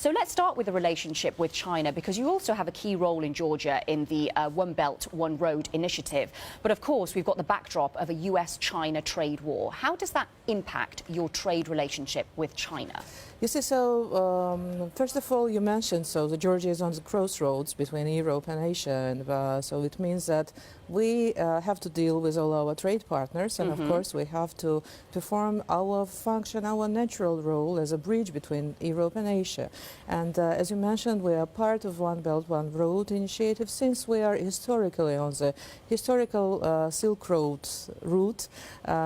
So let's start with the relationship with China, because you also have a key role in Georgia in the One Belt, One Road initiative. But of course, we've got the backdrop of a US-China trade war. How does that impact your trade relationship with China? You see, first of all, you mentioned, the Georgia is on the crossroads between Europe and Asia, and so it means that we have to deal with all our trade partners, and of course we have to perform our function, our natural role as a bridge between Europe and Asia. And as you mentioned, we are part of One Belt, One Road initiative since we are historically on the historical Silk Road route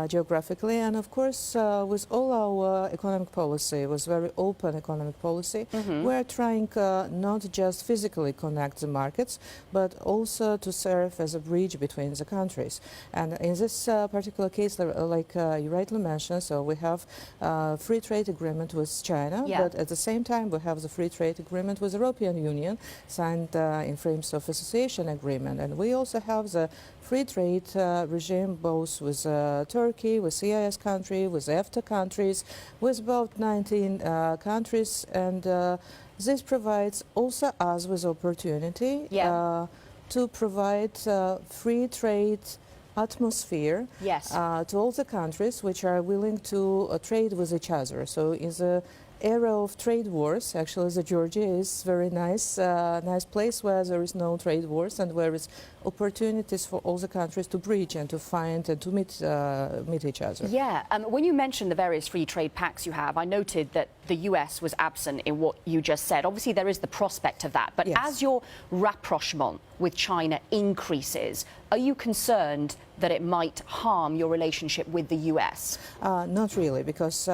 geographically, and of course with all our economic policy, was very open economic policy. We're trying not just physically connect the markets, but also to serve as a bridge between the countries. And in this particular case, like you rightly mentioned, so we have free trade agreement with China, but at the same time we have the free trade agreement with the European Union signed in frames of association agreement. And we also have the free trade regime both with Turkey, with CIS country, with EFTA countries, with about 19 countries, and this provides also us with opportunity to provide free trade atmosphere to all the countries which are willing to trade with each other. So in the era of trade wars, actually, the Georgia is very nice place where there is no trade wars and where is opportunities for all the countries to bridge and to find and to meet each other. Yeah, when you mentioned the various free trade pacts you have, I noted that the US was absent in what you just said. Obviously, there is the prospect of that, but as your rapprochement with China increases, are you concerned that it might harm your relationship with the US? Not really, because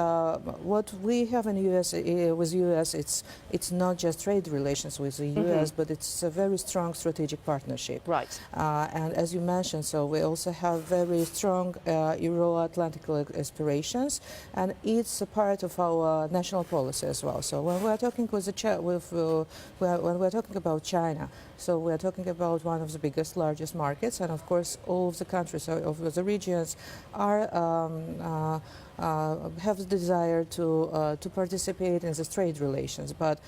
what we have in US with US, it's not just trade relations with the US, but it's a very strong strategic partnership. Right. And as you mentioned, so we also have very strong Euro-Atlantic aspirations, and it's a part of our national policy as well. So when we're talking with when we're talking about China, so we're talking about one of the biggest, largest markets, and of course all of the countries of the regions are have the desire to participate in this trade relations. But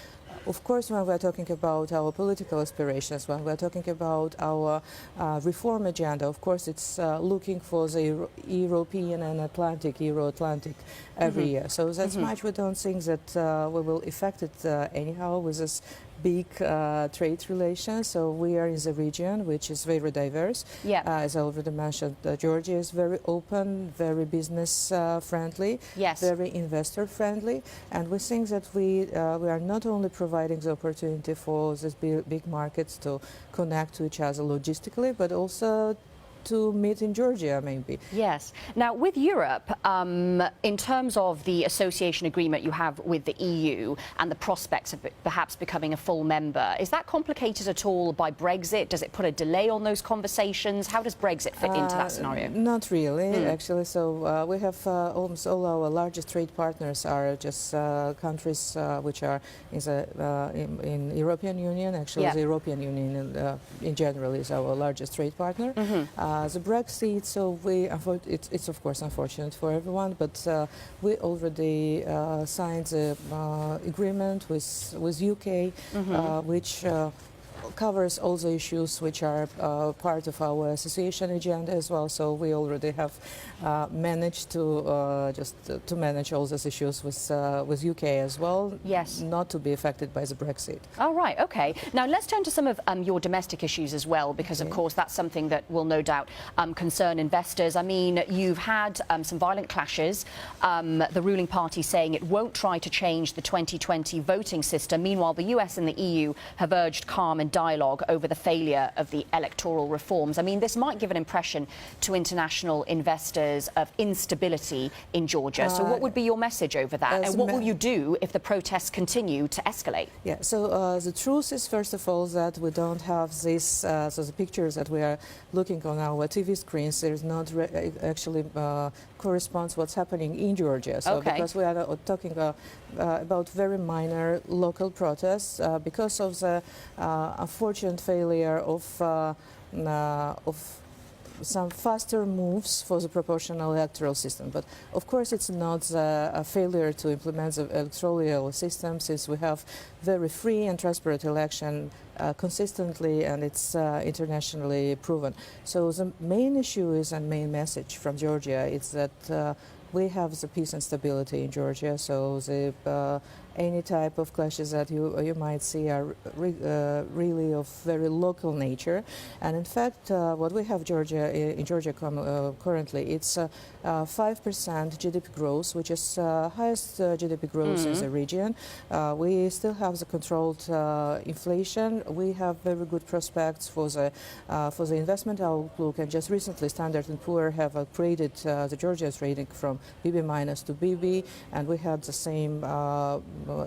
of course, when we're talking about our political aspirations, when we're talking about our reform agenda, of course, it's looking for the European and Euro-Atlantic every year. So that's much we don't think that we will affect it anyhow with this big trade relations. So we are in the region, which is very diverse. As I already mentioned, Georgia is very open, very business friendly, very investor friendly, and we think that we are not only providing the opportunity for these big markets to connect to each other logistically, but also to meet in Georgia, maybe. Yes. Now, with Europe, in terms of the association agreement you have with the EU and the prospects of perhaps becoming a full member, is that complicated at all by Brexit? Does it put a delay on those conversations? How does Brexit fit into that scenario? Not really, actually. So we have almost all our largest trade partners are just countries which are in European Union. Actually, the European Union in general is our largest trade partner. The Brexit, so it's of course unfortunate for everyone, but we already signed the agreement with UK, which covers all the issues which are part of our association agenda as well. So we already have managed to to manage all those issues with UK as well. Yes. Not to be affected by the Brexit. Oh, right. Okay. Now let's turn to some of your domestic issues as well, because of course that's something that will no doubt concern investors. I mean, you've had some violent clashes. The ruling party saying it won't try to change the 2020 voting system. Meanwhile, the US and the EU have urged calm and dialogue over the failure of the electoral reforms. I mean, this might give an impression to international investors of instability in Georgia. So what would be your message over that? And what will you do if the protests continue to escalate? Yeah, so the truth is, first of all, that we don't have this, so the pictures that we are looking on our TV screens, there's not actually corresponds what's happening in Georgia. So because we are talking about very minor local protests because of the unfortunate failure of some faster moves for the proportional electoral system. But of course, it's not a failure to implement the electoral system, since we have very free and transparent election consistently, and it's internationally proven. So the main issue is, and main message from Georgia is that we have the peace and stability in Georgia. So the any type of clashes that you might see are really of very local nature. And in fact, what we have in Georgia currently, it's 5% GDP growth, which is highest GDP growth in the region. We still have the controlled inflation. We have very good prospects for the investment outlook. And just recently, Standard & Poor have upgraded the Georgia's rating from BB minus to BB, and we had the same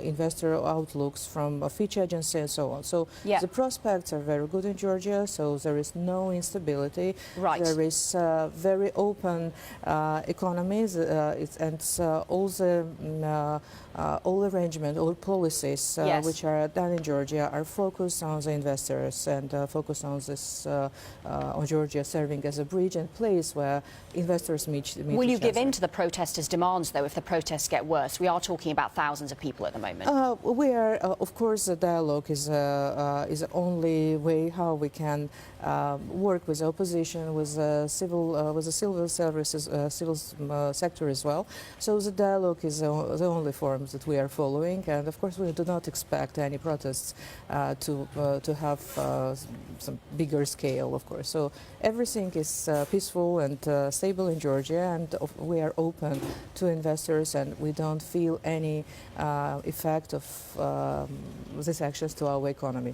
investor outlooks from a Fitch agency and so on. So the prospects are very good in Georgia, so there is no instability. Right. There is very open economies, and all arrangements, all policies which are done in Georgia are focused on the investors and focused on this, on Georgia serving as a bridge and place where investors meet Will you each give other. in to the protesters' demands, though, if the protests get worse? We are talking about thousands of people at the moment. We are, of course, the dialogue is the only way how we can work with the opposition, with the civil services, civil sector as well. So the dialogue is the only form that we are following, and of course we do not expect any protests to have some bigger scale, of course. So everything is peaceful and stable in Georgia, and we are open to investors, and we don't feel any effect of these actions to our economy.